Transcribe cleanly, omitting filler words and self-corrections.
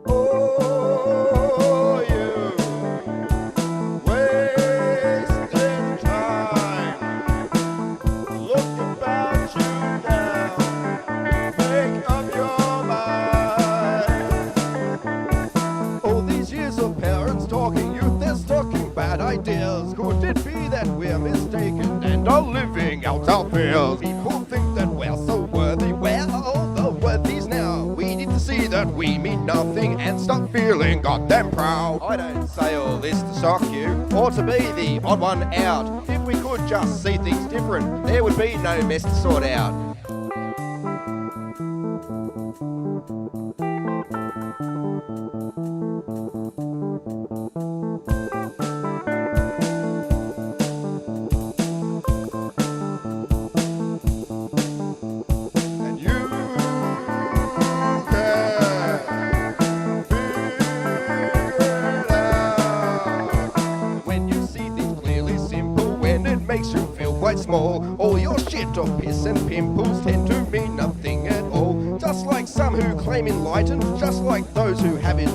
Oh, you wasting time. Look about you now. Make up your mind. All these years of parents talking, youth that's talking bad ideas. Could it be that we're mistaken and are living out our fears? People think that we're so worthy. Where are all the worthies now? We need to see that we mean nothing and stop feeling goddamn proud. I don't say all this to shock you or to be the odd one out. If we could just see things different, there would be no mess to sort out. And you can figure it out. When you see things clearly simple, when it makes you feel quite small, all your shit or piss and pimples tend to mean nothing at all. Just like some who claim enlightened, just like those who have it